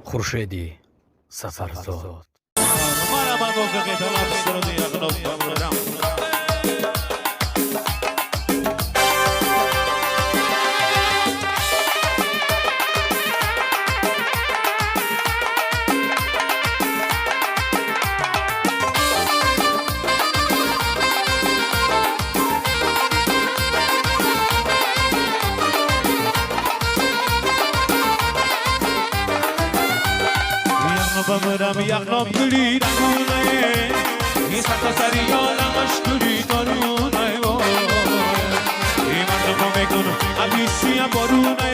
خورشیدی سفرزاد بمرم یغنم گلی رنگونه نیست تا سریالمش گلی دارونه ایمان رو میکنم امیسیم بارونه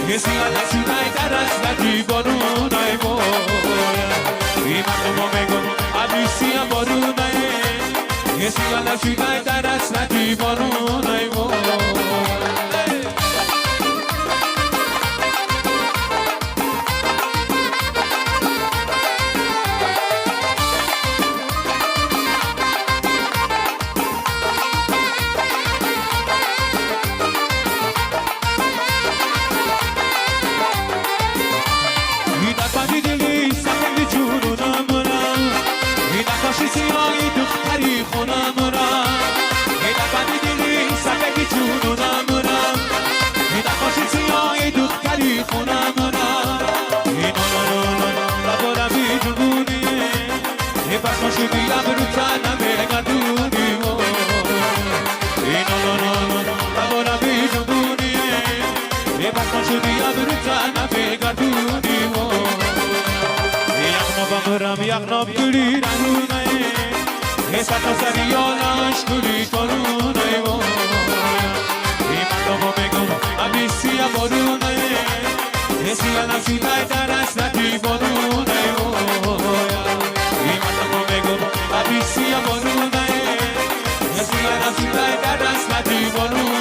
کسی نشونه درست ندی بارونه ایمان رو میکنم امیسیم بارونه کسی نشونه درست ندی بارونه یغنب گلی رنونه نیست تا سریالش گلی تارونه ایمان رو میگم امیسیم بارونه کسی نشونه درست ندی بارونه ایمان رو میگم امیسیم بارونه کسی نشونه درست ندی بارونه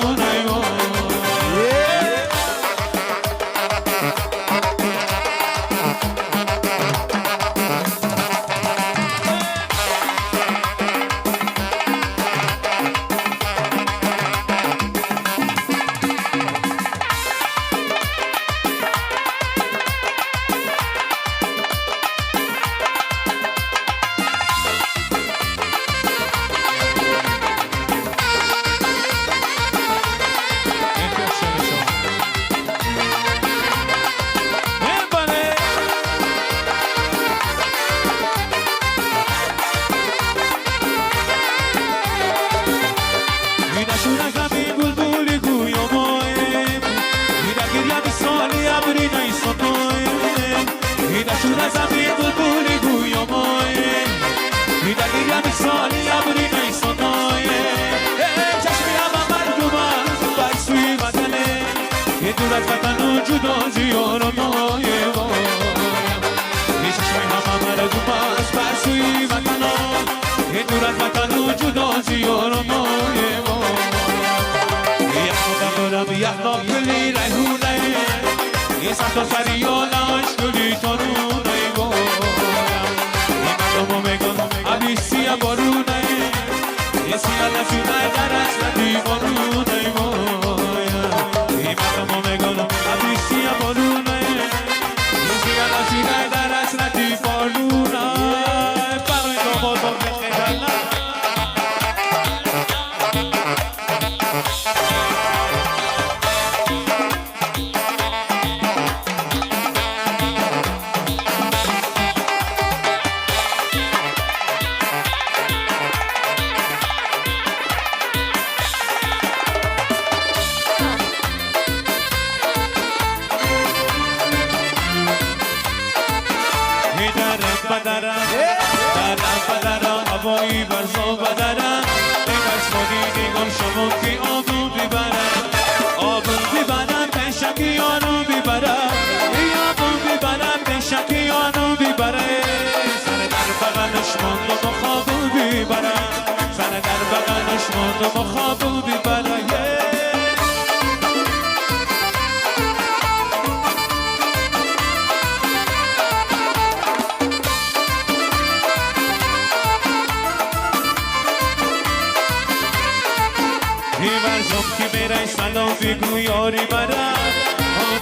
بگو یاری برم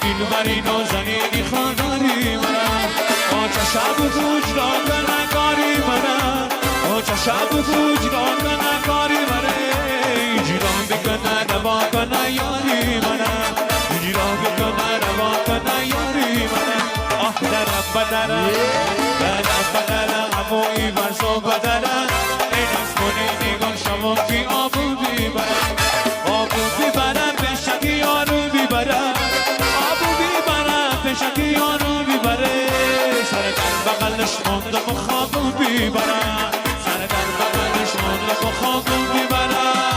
دل بری نازنینی خاناری برم چشم وجدان نگاری برم چشم وجدان نگاری برم جیران بکنه روا کنه یاری برم جیران بکنه روا کنه یاری برم درم بدرم درم هموی برزو بدرم این از کنی نگاه شما که آبو بیبرم آبو بیبرم بشکی یارو بیبرم آبو بیبرم بشکی یارو بیبره سر در بغلش ماندم و خوابو بیبرم سر در بغلش ماندم و خوابو بیبرم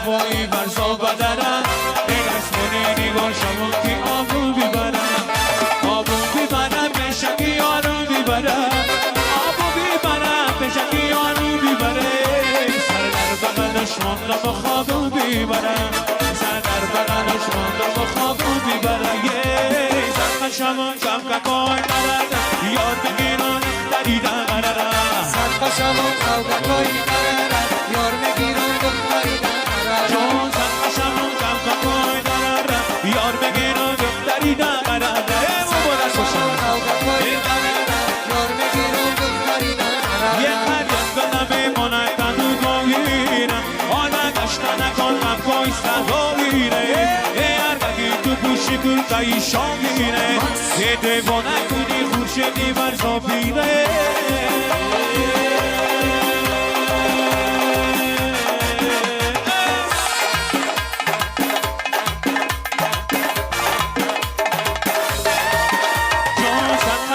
هوایی برزا بدرم این اسمونی نگاه شما که آبو بیبرم آبو بیبرم بشکی یارو بیبرم آبو بیبرم بشکی یارو بیبره سر در بغلش ماندم و خوابو بیبرم سر در بغلش ماندم و خوابو بیبرم سر قشمون کم ککای ندارم یاد بگیرم دریدم قرارم سر قشمون کم ککای ندارم یار بگیرم دختریدم جون سر قشمون کم ککای ندارم یار بگیرم دختریدم قرارم سر قشمون کم ککای ندارم یار بگیرم دختریدم قرارم یه خریت کنم بمانه تنو گاهیرم آنه گشته نکن من پایسته گاهیره ارگی تو پوشی کرتایی شاگیره یه دیوانه کنی خورشیدی برزا بیره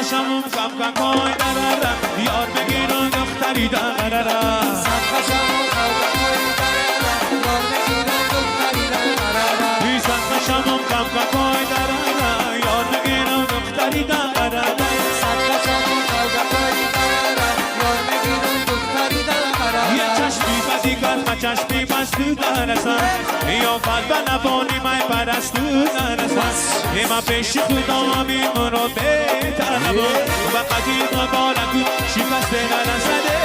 قشمون کم ککای درارم یار بگیرم دختری درارم سر قشمون کم ککای درارم یار بگیرم دختری درارم سر قشمون کم ککای درارم یار بگیرم دختری درارم سر قشمون کم ککای درارم یار بگیرم دختری درارم یه چشمی بدی کرد و چشمی بستو درسم یا فد به نبانی من پرستو درسم من پیش خدا همین رو بهترم و قدیم و بالکو شکست نرسده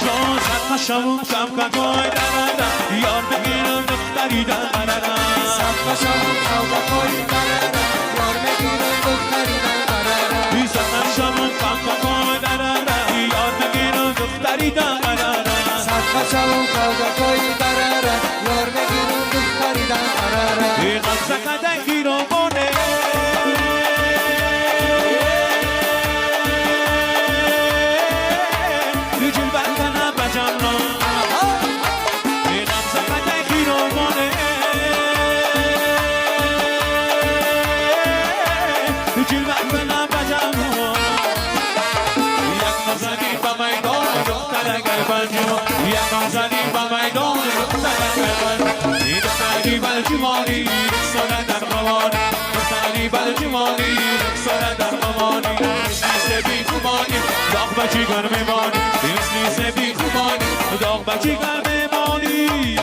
جان سر قشمون کم ککای درارم یار بگیرم دختری درارم سر قشمون کم ککای درارم یار بگیرم دختری درارم سر قشمون کم ککای درارم یار بگیرم دختری درارم سر قشمون کم ککای درارم یار بگیرم دختری درارم ای غمزه کدنگی رو بونه جل بکنه بجم را ای غمزه کدنگی رو بونه جل بکنه بجم را یک نزدی با میدان دختر اگر بنجو یک نزدی با میدان دختر اگر بنجو این دختری بلجمانی رقصانه در قوانی دختری بلجمانی رقصانه در قوانی نیست بی خوبانی داغ بچی گر میمانی نیست بی خوبانی داغ بچی گر میمانی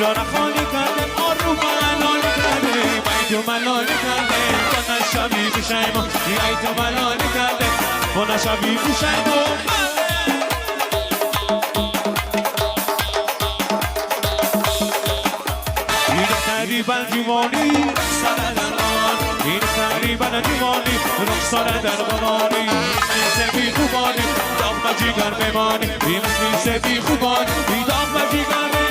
اینجا را خالی کردیم آروم ملال کردیم ای تو ملال کردیم با نشبی بشیم ای تو ملال کردیم با نشبی بشیم تقریبا جوانی سر درمان این تقریبا جوانی رخسار درمانی مثل بی خوبانی داغ و جیگر بمانی مثل بی خوبانی داغ و جیگر بمانی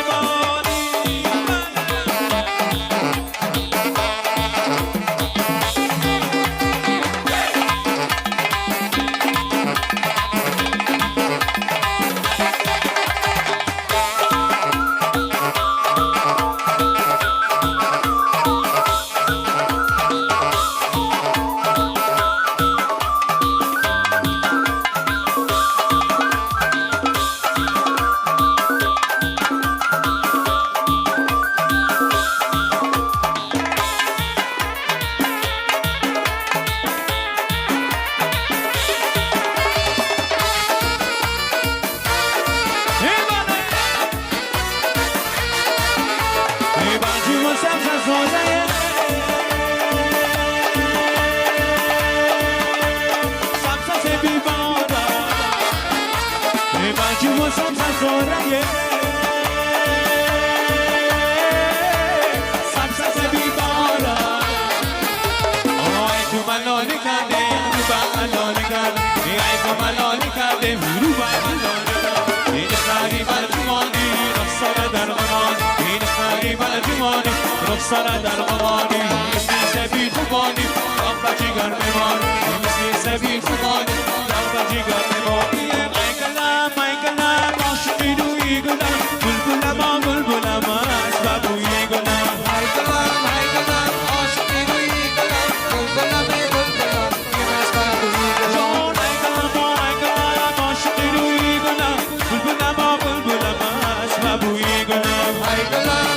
رخسار درمانی مثل بی خوبانی داغ و جیگر بمانی مثل بی خوبانی داغ و جیگر بمانی ای گلم عاشقی روی گلم بلبلم بلبلم از بوی گلم ای گلم عاشقی روی گلم بلبلم بلبلم از بوی گلم جان ای گلم عاشقی روی گلم بلبلم بلبلم از بوی گلم ای گلم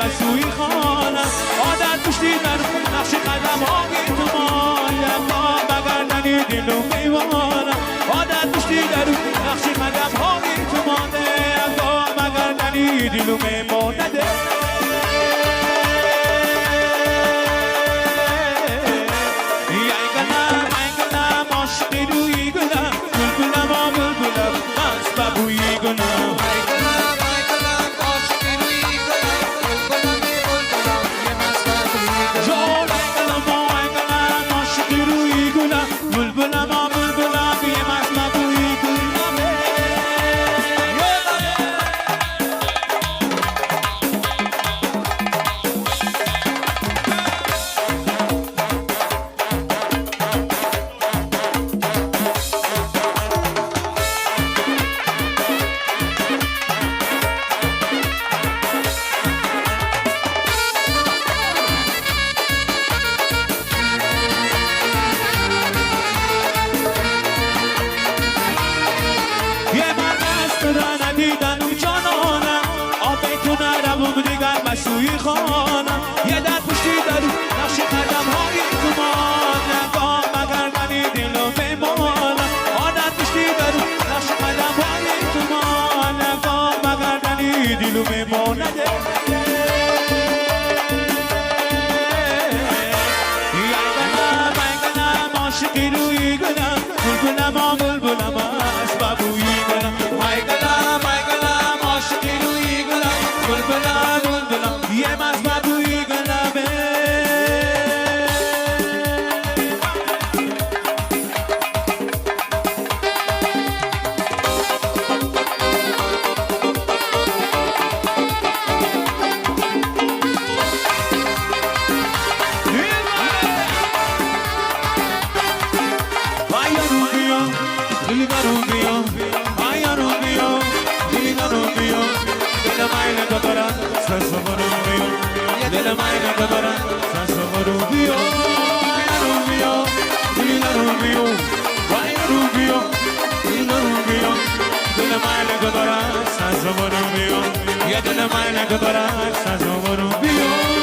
بسوی خانم عادت پشتی در نقش قدم هاگی تو مایم با بگردنی دلو میوانم عادت پشتی در نقش قدم هاگی تو مایم با بگردنی دلو میمانده ای گلم عاشقی روی گلم بلبلم بلبلم از بوی گلم بسوی خانم یه در پشتی دارو نقش قدم هایی تو مانم با مگردنی دلو بمانم عادت پشتی دارو نقش قدم هایی تو مانم با مگردنی دلو بمانم ای گلم عاشقی روی گلم بلبلم بلبلم از بوی گلم ای گلم عاشقی روی گلم بلبلم یه مز بوی گلمه Della mai na kadara, sanso rubio, rubio, dilla rubio, vai rubio, dilla rubio, della mai na kadara, sanso rubio, ya della mai na kadara, sanso rubio.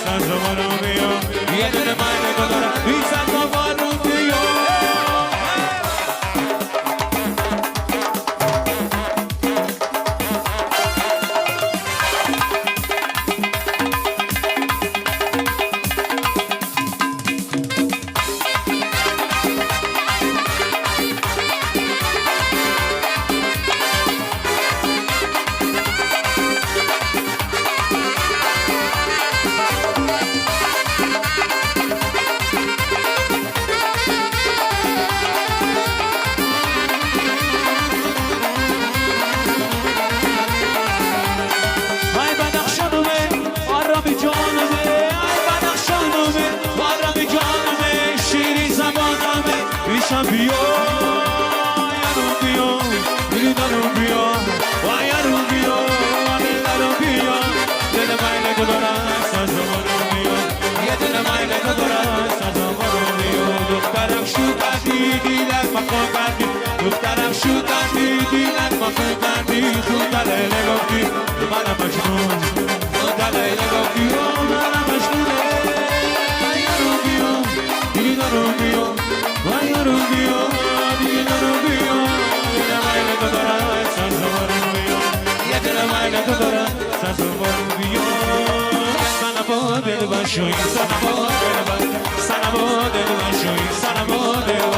سازمانو بیا یه دل من دارم این سازمانو بیا دخترم شو کردی لک ما خون کردی خون دلیل گفتی منم مجنون دلیل گفتی منم مجنونه یارو بیا دیگه رو بیا یارو بیا دیگه رو بیا یه دل مایل تو دارم سازمانو بیا یه دل مایل تو دارم سازمانو بیا سنم با دل باشوی سنم با دل باشوی سنم با دل باشوی سنم با دل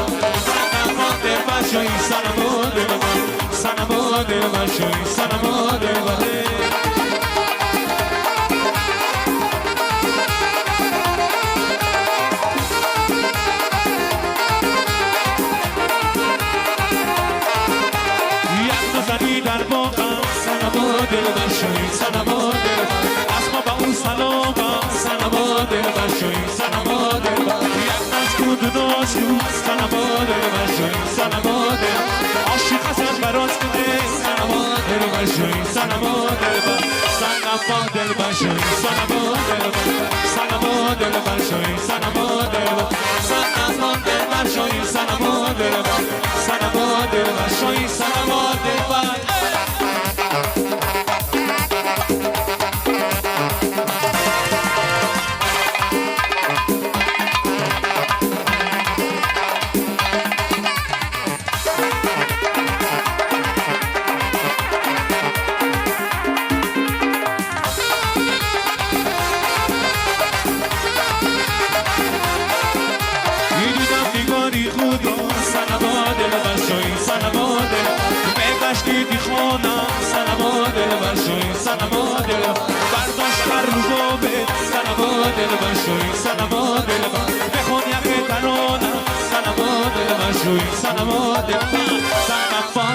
باشوی سنم با دل باشوی سنم با دل باشوی سنم با دل باشوی در باغم سنما دل باشوی سنما دل اسما با اون سلاما سنما دل باشوی سنما دل یک ناز کود ناز کود سنما دل باشوی سنما دل عاشق ازت براز کنه سنما دل باشوی سنما دل سنما دل باشوی سنما دل سنما دل باشوی سنما دل سنما دل باشوی سنما دل سنما دل باشوی سنما دل سنما دل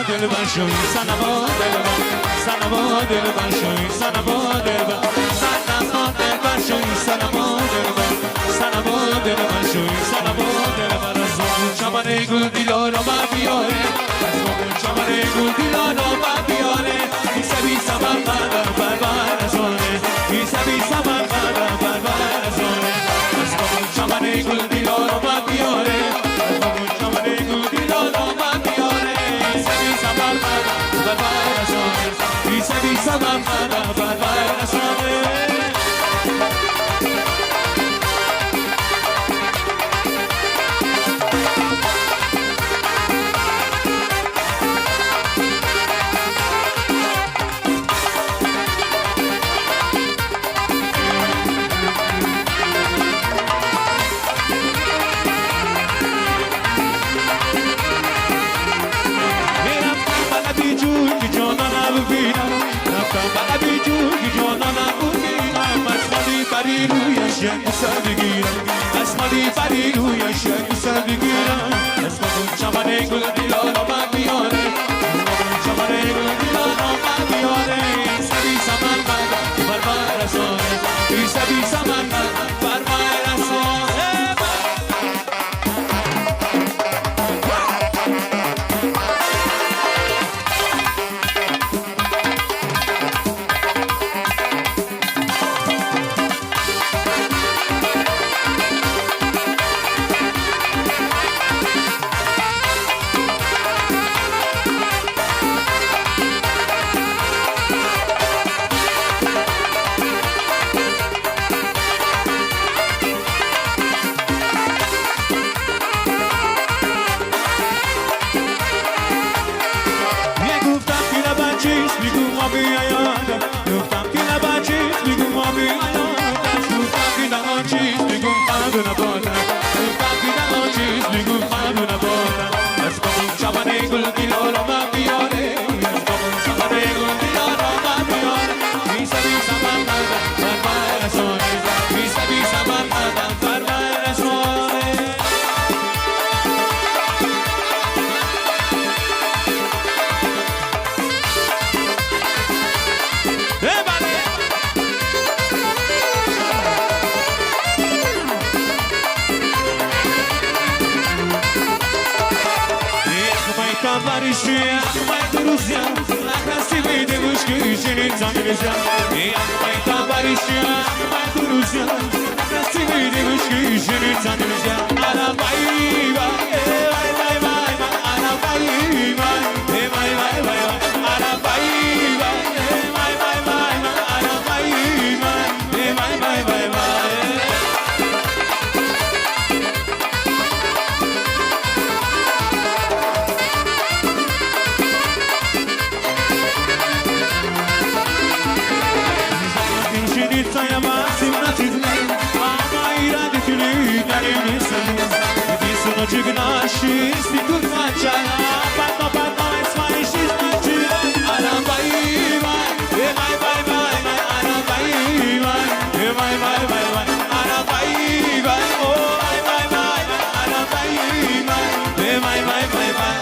دل باشوی سنما دل سنما دل باشوی سنما دل سنما دل باشوی سنما دل سنما دل باشوی سنما دل از چمن گل دیلارو ما بیاره از چمن گل دیلارو ما بیاره بی سبب مادر بربر زونه بی سبب مادر بربر زونه از چمن گل دیلارو ما بیاره بی سبب مادر بربر زونه سر بگیرم از خالی بری روی شک سر بگیرم از خودم چمن گل دیلارو من بیاره چمن گل دیلارو من بیاره سبی سمن من بربر رسانه سبی سمن من بربر رسانه یادم گفتم که نباید چیز میگم آبی یادم گفتم که نباید چیز میگم خانه نبادم گفتم که نباید چیز میگم خانه نبادم از بابون شبانه گل دیار آمد بیاره از بابون شبانه گل دیار آمد بیاره بیسا بیسا من ندم فرمان رسانه بیسا بیسا من ندم فرمان رسانه Barışıyor, maydanız ya, nakası beyde başka işinin tanrıs ya. Maydan barışıyor, maydanız ya, nakası beyde başka işinin tanrıs ya. Arabayı var, vay vay vay vay, arabayı var, vay vay vay vay, arabayı var, vay vay vay vay, arabayı var, vay vay vay vay. Çıknaşız bir kurmaçana Batma batma esmayışız bir arabayı var vay vay vay vay arabayı var vay vay vay vay arabayı var vay vay vay vay arabayı var vay vay vay vay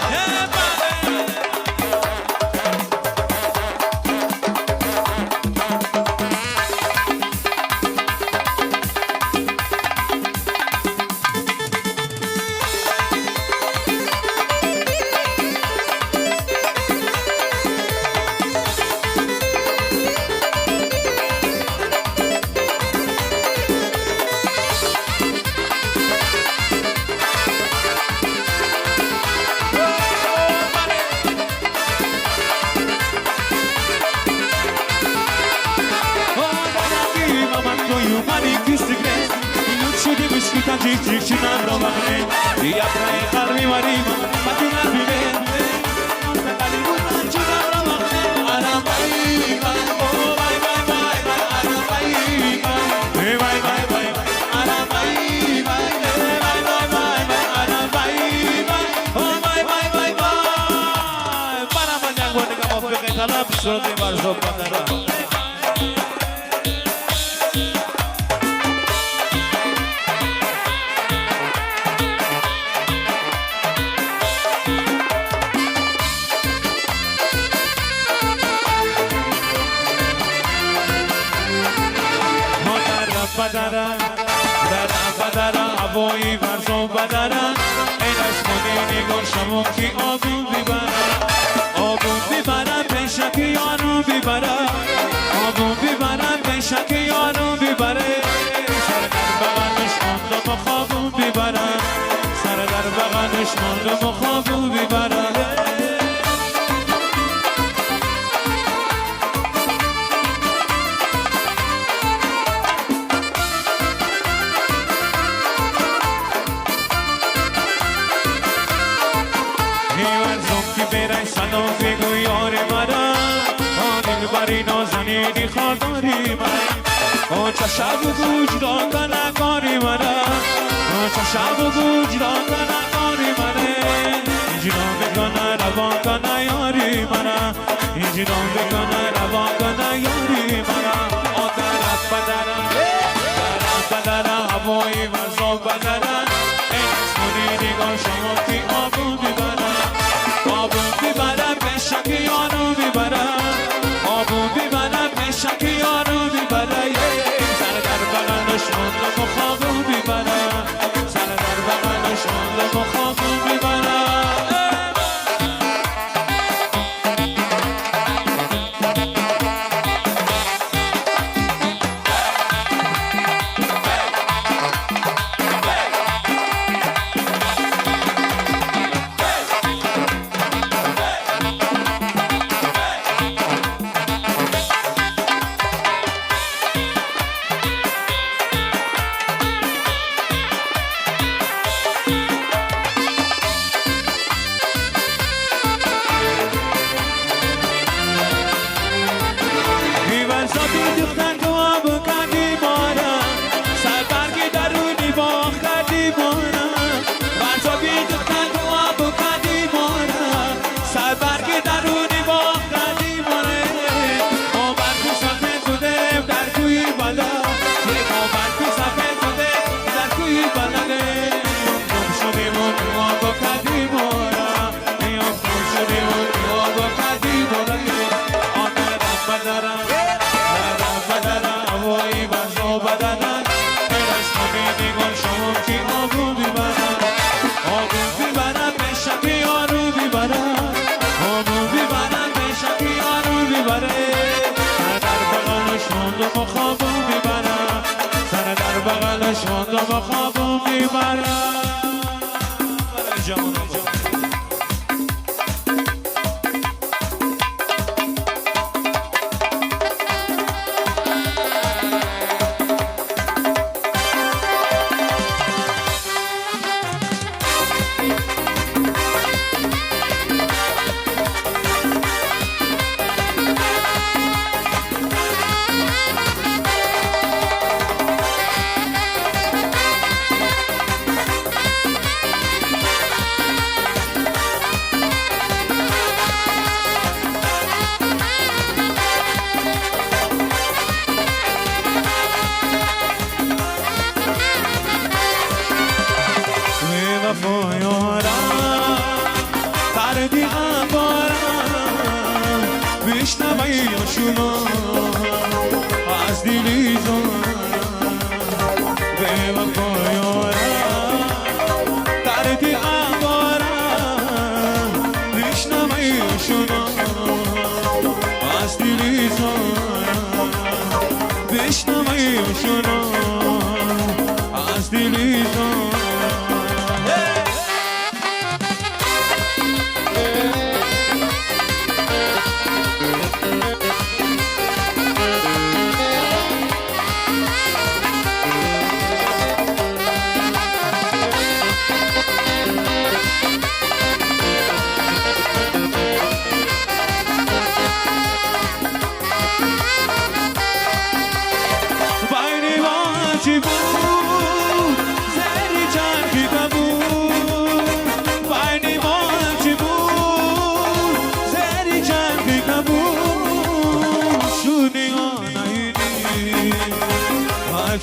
شب و گوش راندن کاری منه شب و گوش راندن کاری منه اینجیران بکنه روان کنه یاری منه اینجیران بکنه روان کنه یاری منه آدرت بدرم درم بدرم هوایی مرزا بدرم این اسمونی نگاه شما که آبو میبرم آبو میبرم به شکی آنو میبرم آبو میبرم به شکی آنو میبرم شمال مخابو بیبرم سر در بغل شمال مخابو بیبرم بلده گم شدیم و نگاه کردیم گم شدیم و نگاه کردیم آنه رب بدرم رب بدرم وای بزا بدرم برش نمیدی گل شما کی آبو بیبرم آبو بیبرم به شکی آرو بیبرم آبو بیبرم به شکی آرو بیبره در بغلش موندم و خوابو بیبرم سر در بغلش موندم و خوابو بیبرم جانم از دیلی به وفایارم دردی عبارم بشنویشونم از دیلی بشنویشونم از دیلی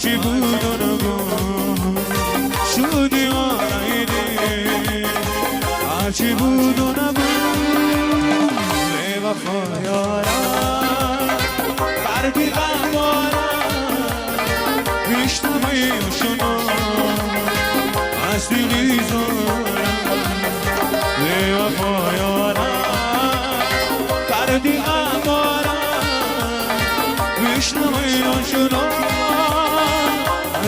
چی بود و نگو شدی آنایدی هرچی بود و نگو به وفا یارم بردی قهوارم بیشتمایشونو از دیلی زارم به وفا یارم بردی قهوارم بیشتمایشونو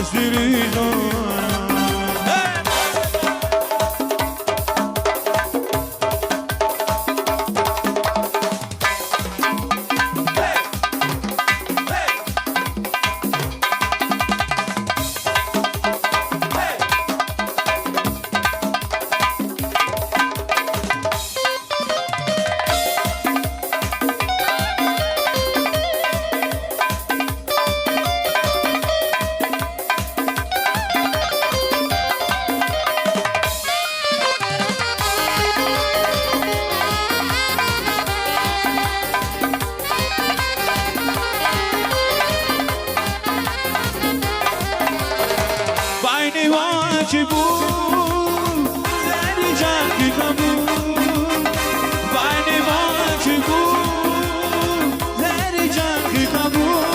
از دیلی زارم چی بود زنی جنگی کبود بین ما چی بود زنی جنگی کبود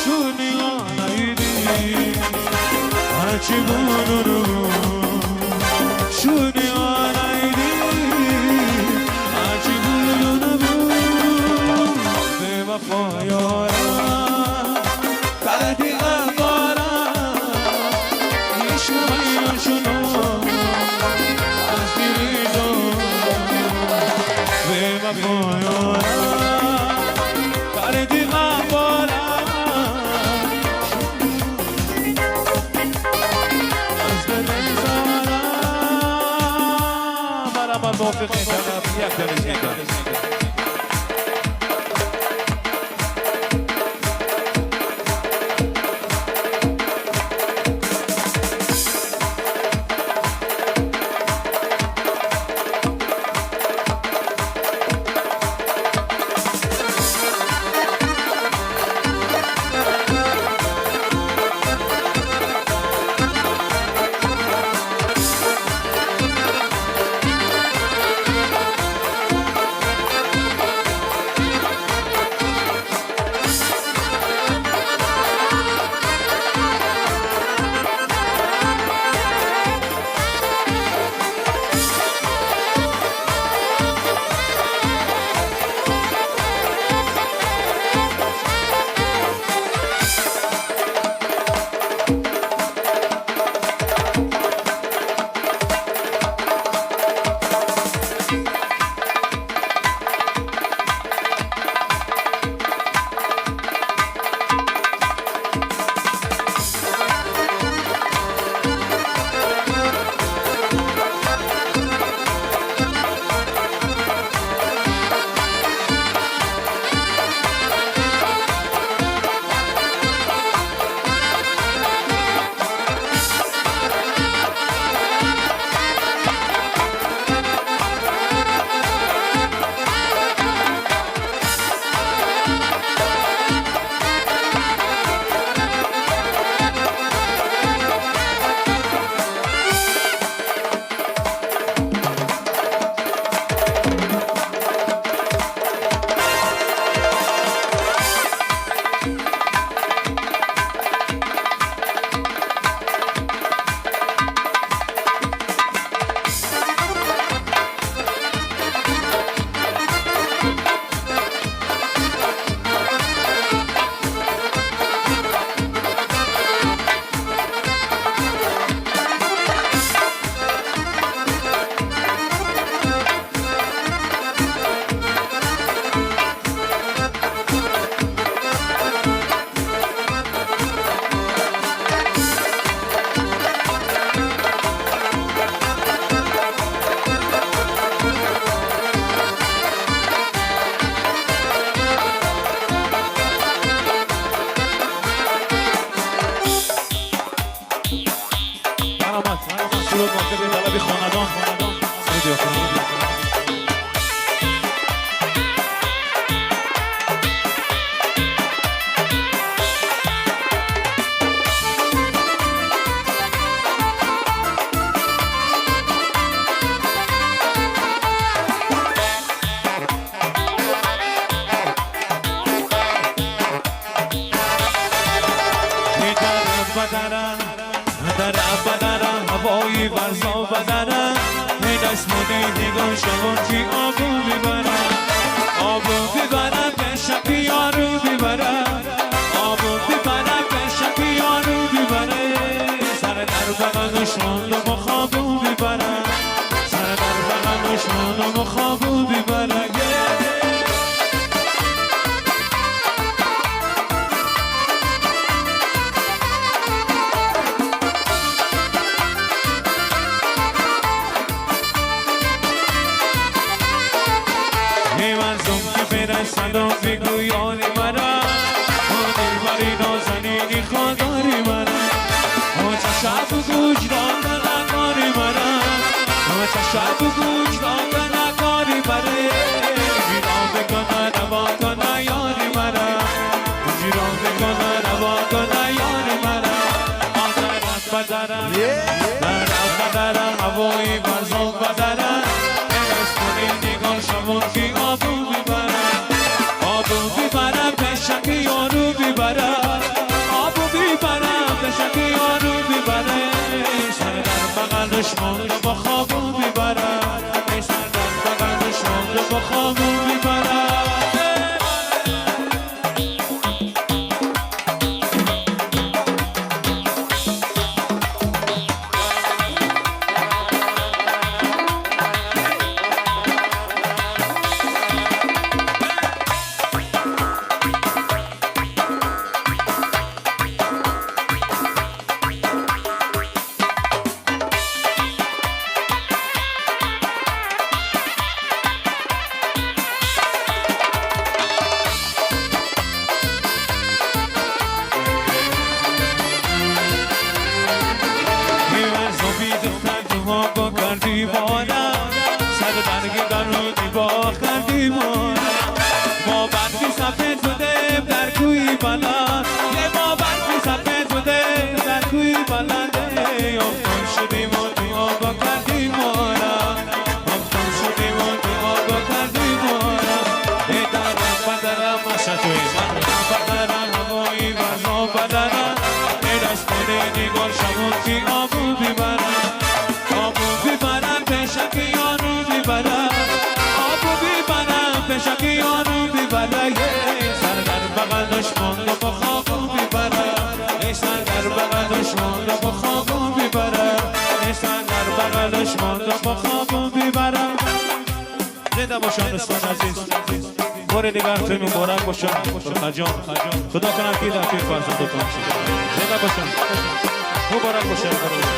شونی آنایدی هرچی بود رو شونی آنایدی هرچی بود رو نبود به وفا یارم بردی موافقين انا يقدر يقدر آمد شروع موقع طلبی خاندان سیدی آخران هوایی ورزا بدنم می دست مدی نگاه شما که آبو بیبرم آبو بیبرم به شکی یارو بیبرم آبو بیبرم به شکی یارو بیبرم سر در بغل دشمن و مخابو بیبرم سر در بغل دشمن و مخابو بیبرم صدا بگویانی مرا دلبری نازنینی خوداری مرا چشم گوجران نگاری مرا چشم گوجران نگاری مرا جیران بکنه روا کنه یاری مرا جیران بکنه روا کنه یاری مرا آدرت بدرم درم بدرم هوایی برزان بدرم دستونی نگاه شما که آبو بیبرم آبو بیبرم به شکی یارو بیبرم آبو بیبرم به شکی یارو بیبرم سر در بغل دشمن رو با خوابو بیبرم سر در بغل دشمن رو با خوابو بیبرم زنده باشن دوستان عزیز بار دیگر توی مبارک باشن خجان خدا کنم که در توی فرزندتون زنده باشن مبارک باشن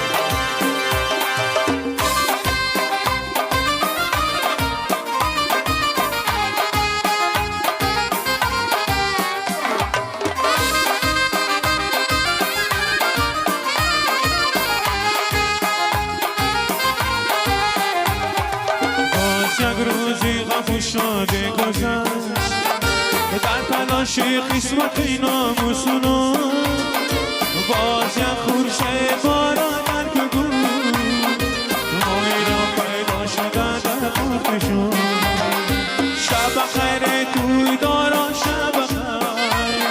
شاده گذشت در تلاشی قسمت ناموسونو باز یک خورشه باران در گگو مایی را پیدا شده در خوفشون شب خیر توی داران شب خیر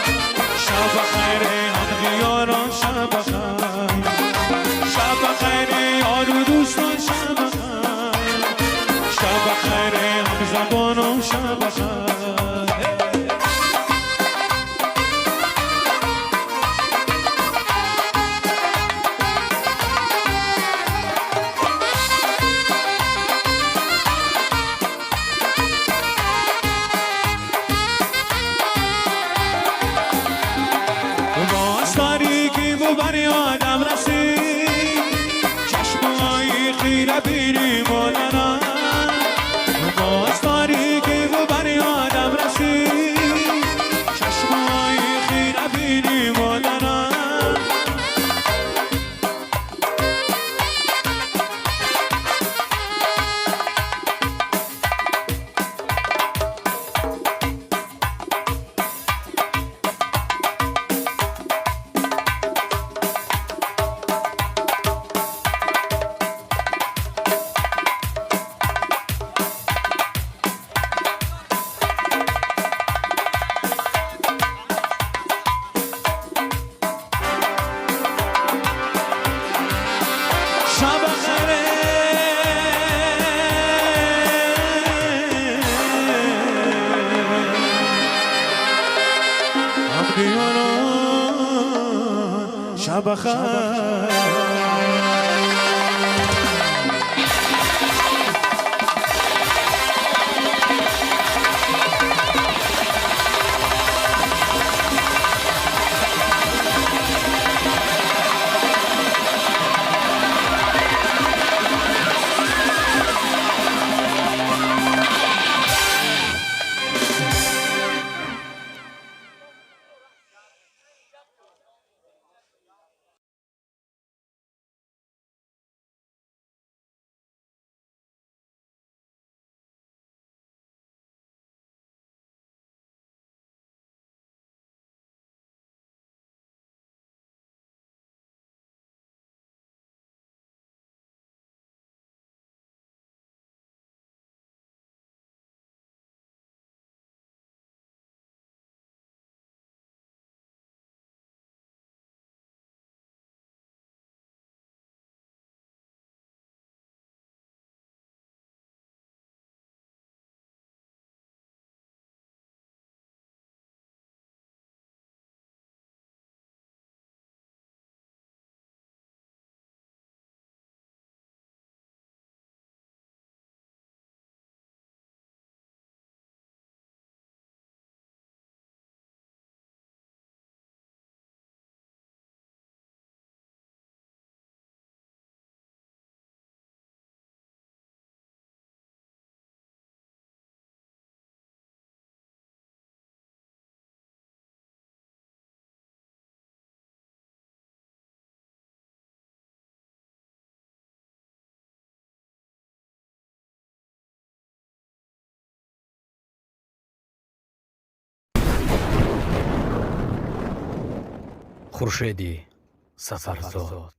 شب خیر هم یاران شب خیر شب خیر یارو دوستان شب خیر شب خیر زبانم شب خیر باز تاریکی و بر یادم رسید چشمایی خیره بیری مادرم باز تاریکی و بر یادم بخیر. خورشیدی سفرزاد